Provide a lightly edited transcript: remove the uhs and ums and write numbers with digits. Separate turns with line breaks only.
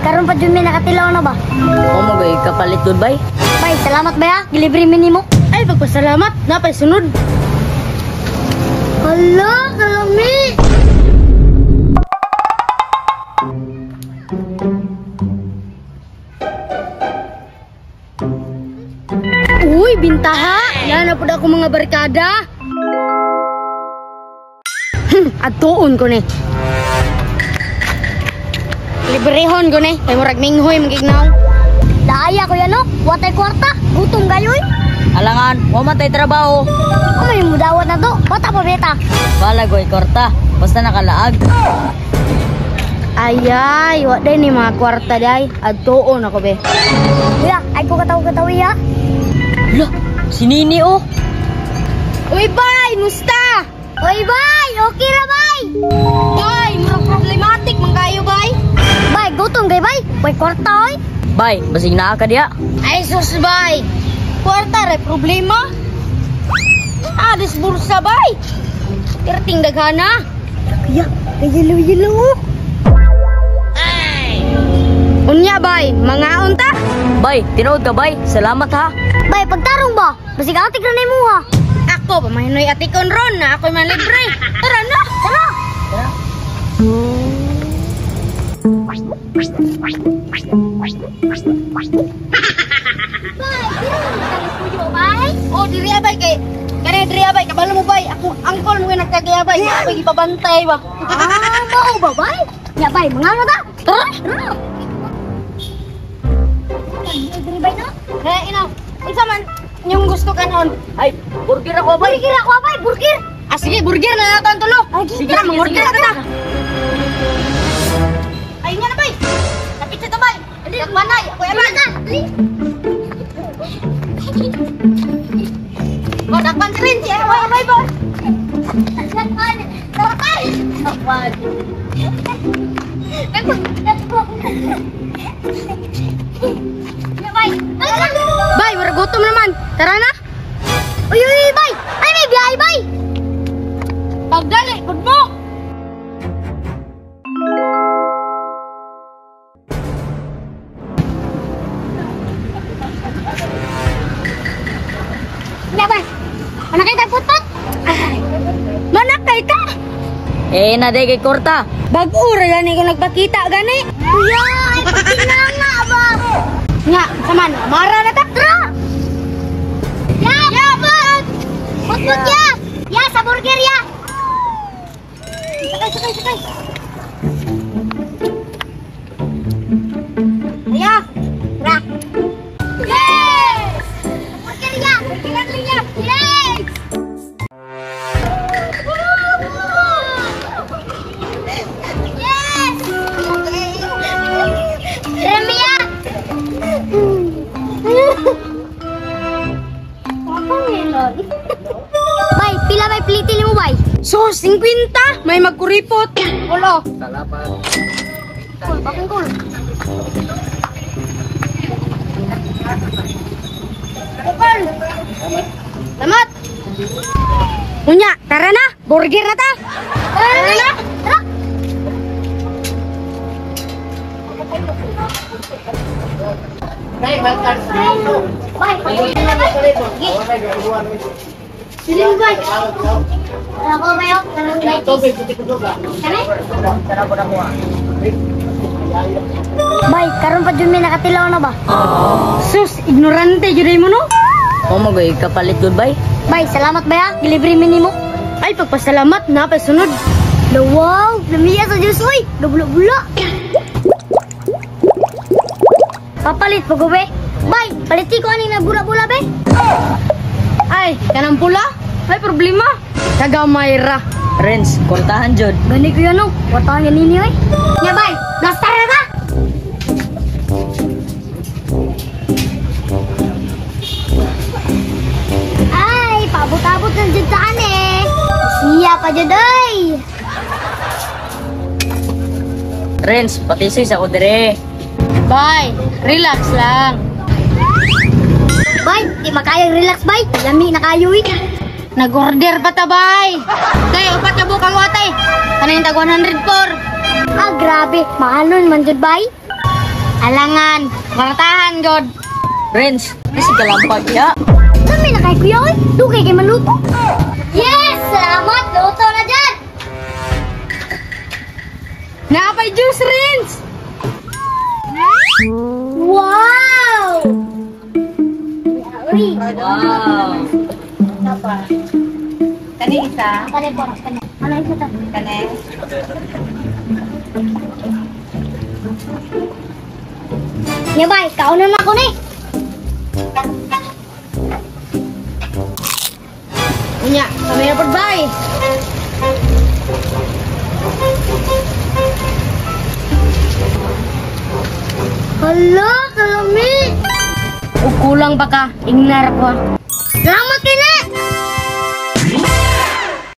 karon pa jud mi nakatilaw na ba?
O mo bay kapalit dud bay.
Bay, salamat bay ha. Gilibre mi nimo.
Ay, pagpasalamat. Napay sunod.
Hala, kalami.
Uy, bintaha. Yan na po ako mga barkada. Atuon ko ni. Librehon ko ni. Kay murag minghoy magignaw.
Daya ko yan no. Watay kwarta. Gutom gayoy.
Alangan, mo matay trabaho.
May mudawat na to. Bata pa beta.
Balagoy korta, basta nakalaag.
Ayay, wa day ni mga kwarta day. Atuon ako be.
Ya, ay ko kataw-kataw ya.
Lah, si Nini oh.
Uy, bay, musta?
Oy bay, okay ra bay.
Bay, murag problematic man kayo, bay.
Bay, gutom gay bay. Way kwarta oy.
Bay, basig naa ka diya.
Ay, sus, bay. Kwarta ray problema. Adis bursa, bay. Tirting daghana.
Ya, kay yellow oh.
Unya, bay, mga unta.
Bay, tinuod ka bay. Salamat ha.
Bay, pagtarong ba? Basig atik na nimo ha.
Ako, pamahinoy atikon ron na ako'y malibre. Tara na, tara.
Bay,
Oh, diri abay kay kani diri abay kabalo mo bay. Ako angkol mo nagkagayabay. Ako gipabantay ba.
mao ba bay? Ya bay, mga ano ta?
Tara.
Diri bay no?
Kaya inaw, unsa man yung gusto kanon?
Ay, burger ako bay.
Burger ako bay, burger.
Ah, sige, burger na natin tulo.
Sige,
Tara, mag-order
sige.
na kita. Ay, nga na bay. Kapit sa tabay. Hindi, manay. Ako yaman. O, dakpan si Rin. Siya, abay ba? Bay, waragutom naman. Tara na.
Uy, bay. Ay, may biyahe bay.
Pagdali, good mo.
Ya bay. Ano kayo tayo putput?
Manakay ka.
Naday kay korta.
Bag-ura gani ko nagpakita gani.
Kuya, ay patinanga ba?
Nga, saman, mara na ta.
Tara. Ya, bot. Putput ya. Ya, sa burger ya. Sakay.
Ayo.
Tara. Yes! Burger ya. Burger ya. Yes! Yes! Remy ya. Bay, pila may plitil mo bay?
So, 50, may magkuripot. Ulo.
Salamat.
Bakit cool?
Kupal. Salamat. Unya, tara na. Burger na ta.
Tara na. Tara. Bay, Siling bay. Ako ba yun? Bay, karon pa dyan may nakatilaw na ba?
Sus, ignorante jud mo no.
O mo bay kapalit dud bay.
Bay, salamat bay ha. Gilibre mi nimo.
Ay, pagpasalamat na pa sunod.
Wow, lamiya sa Diyos, uy. Gabula-bula. Papalit po be. Bay, paliti ko aning na bula-bula be.
Ay, kanang pula. May problema. Tagamayra.
Renz, kortahan jud.
Gani ko yan, no? Watangan yan nini, oy. Nya, bay, gastar na ta. Ay, paabot-abot ng dyan saan eh. Siya pa dyan, oy.
Renz, patisoy sa ko dire.
Bye. Relax lang.
Bay, di makayang relax, bay. Lami na kayo, eh.
Nag-order pa ta, bay. Kaya, upat ka bukang watay. Kanang tag 104.
Ah, grabe. Mahal nun man dyan, bay.
Alangan, maratahan god.
Friends, kasi kalampag ya.
Kami na kay kuya, oy. Dugay kay maluto. Yes! Salamat! Luto na dyan!
Naapay juice, Renz!
Wow! Uy!
Wow.
Kani isa.
Kane po, kane. Ano isa to?
Kani.
Nya bay, kaunan na ako ni.
Unya, kami na pod bay.
Hala, kalami.
Ug kulang pa ka, ignar ko.
Salamat kini.